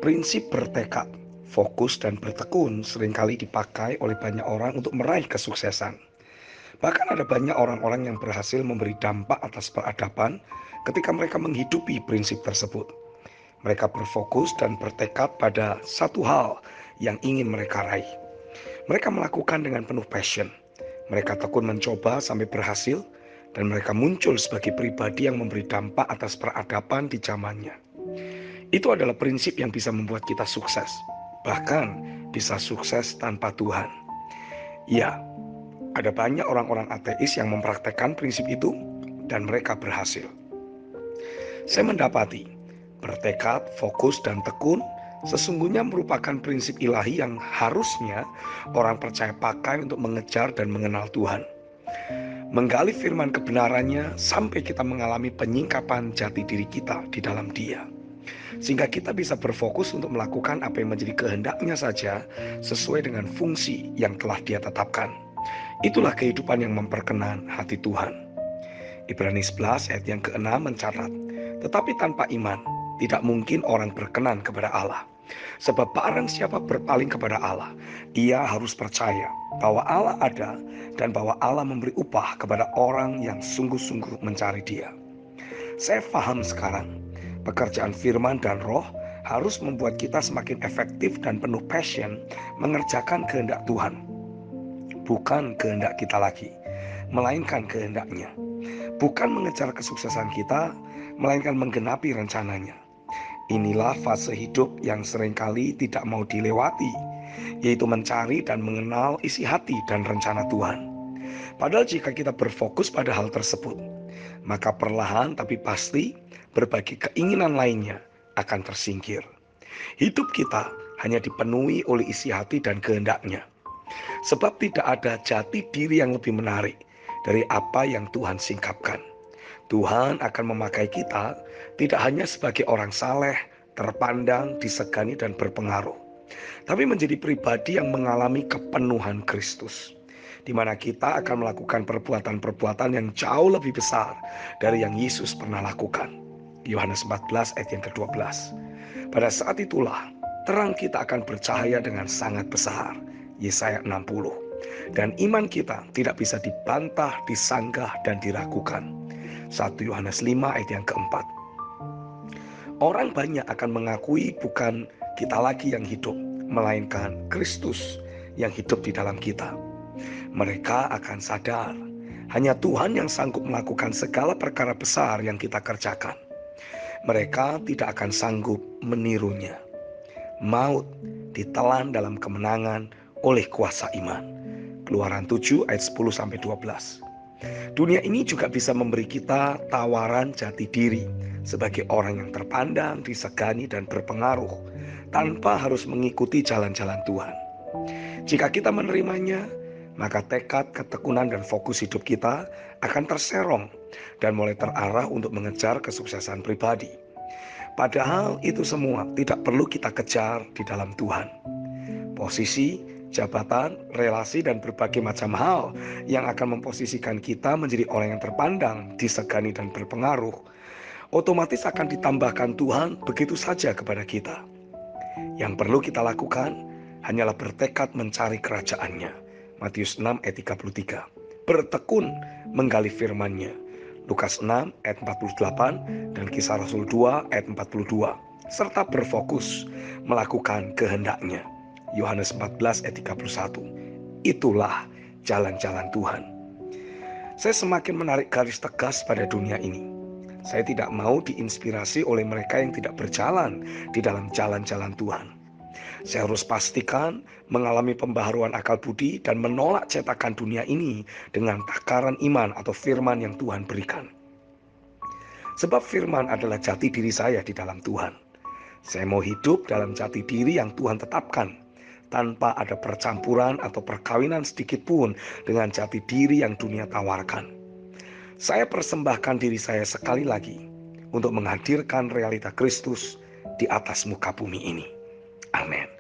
Prinsip bertekad, fokus, dan bertekun seringkali dipakai oleh banyak orang untuk meraih kesuksesan. Bahkan ada banyak orang-orang yang berhasil memberi dampak atas peradaban ketika mereka menghidupi prinsip tersebut. Mereka berfokus dan bertekad pada satu hal yang ingin mereka raih. Mereka melakukan dengan penuh passion. Mereka tekun mencoba sampai berhasil, dan mereka muncul sebagai pribadi yang memberi dampak atas peradaban di zamannya. Itu adalah prinsip yang bisa membuat kita sukses, bahkan bisa sukses tanpa Tuhan. Ya, ada banyak orang-orang ateis yang mempraktekkan prinsip itu dan mereka berhasil. Saya mendapati bertekad, fokus, dan tekun sesungguhnya merupakan prinsip ilahi yang harusnya orang percaya pakai untuk mengejar dan mengenal Tuhan. Menggali firman kebenarannya sampai kita mengalami penyingkapan jati diri kita di dalam Dia, sehingga kita bisa berfokus untuk melakukan apa yang menjadi kehendaknya saja sesuai dengan fungsi yang telah Dia tetapkan. Itulah kehidupan yang memperkenan hati Tuhan. Ibrani 11 ayat yang ke-6 mencatat, tetapi tanpa iman tidak mungkin orang berkenan kepada Allah. Sebab barang siapa berpaling kepada Allah, ia harus percaya bahwa Allah ada dan bahwa Allah memberi upah kepada orang yang sungguh-sungguh mencari Dia. Saya paham sekarang, pekerjaan firman dan roh harus membuat kita semakin efektif dan penuh passion mengerjakan kehendak Tuhan. Bukan kehendak kita lagi, melainkan kehendaknya. Bukan mengejar kesuksesan kita, melainkan menggenapi rencananya. Inilah fase hidup yang seringkali tidak mau dilewati, yaitu mencari dan mengenal isi hati dan rencana Tuhan. Padahal jika kita berfokus pada hal tersebut, maka perlahan tapi pasti berbagai keinginan lainnya akan tersingkir. Hidup kita hanya dipenuhi oleh isi hati dan kehendaknya. Sebab tidak ada jati diri yang lebih menarik dari apa yang Tuhan singkapkan. Tuhan akan memakai kita tidak hanya sebagai orang saleh, terpandang, disegani, dan berpengaruh, tapi menjadi pribadi yang mengalami kepenuhan Kristus, di mana kita akan melakukan perbuatan-perbuatan yang jauh lebih besar dari yang Yesus pernah lakukan. Yohanes 14 ayat yang ke-12. Pada saat itulah terang kita akan bercahaya dengan sangat besar. Yesaya 60. Dan iman kita tidak bisa dibantah, disanggah, dan diragukan. 1 Yohanes 5 ayat yang ke-4. Orang banyak akan mengakui bukan kita lagi yang hidup, melainkan Kristus yang hidup di dalam kita. Mereka akan sadar, hanya Tuhan yang sanggup melakukan segala perkara besar yang kita kerjakan. Mereka tidak akan sanggup menirunya. Maut ditelan dalam kemenangan oleh kuasa iman. Keluaran 7 ayat 10-12. Dunia ini juga bisa memberi kita tawaran jati diri sebagai orang yang terpandang, disegani, dan berpengaruh tanpa harus mengikuti jalan-jalan Tuhan. Jika kita menerimanya, maka tekad, ketekunan, dan fokus hidup kita akan terserong dan mulai terarah untuk mengejar kesuksesan pribadi. Padahal itu semua tidak perlu kita kejar di dalam Tuhan. Posisi, jabatan, relasi, dan berbagai macam hal yang akan memposisikan kita menjadi orang yang terpandang, disegani, dan berpengaruh, otomatis akan ditambahkan Tuhan begitu saja kepada kita. Yang perlu kita lakukan hanyalah bertekad mencari kerajaan-Nya. Matius 6 ayat 33. Bertekun menggali firman-Nya. Lukas 6 ayat 48 dan Kisah Rasul 2 ayat 42. Serta berfokus melakukan kehendak-Nya. Yohanes 14 ayat 31. Itulah jalan-jalan Tuhan. Saya semakin menarik garis tegas pada dunia ini. Saya tidak mau diinspirasi oleh mereka yang tidak berjalan di dalam jalan-jalan Tuhan. Saya harus pastikan mengalami pembaharuan akal budi dan menolak cetakan dunia ini dengan takaran iman atau firman yang Tuhan berikan. Sebab firman adalah jati diri saya di dalam Tuhan. Saya mau hidup dalam jati diri yang Tuhan tetapkan, tanpa ada percampuran atau perkawinan sedikit pun dengan jati diri yang dunia tawarkan. Saya persembahkan diri saya sekali lagi untuk menghadirkan realita Kristus di atas muka bumi ini. Amin.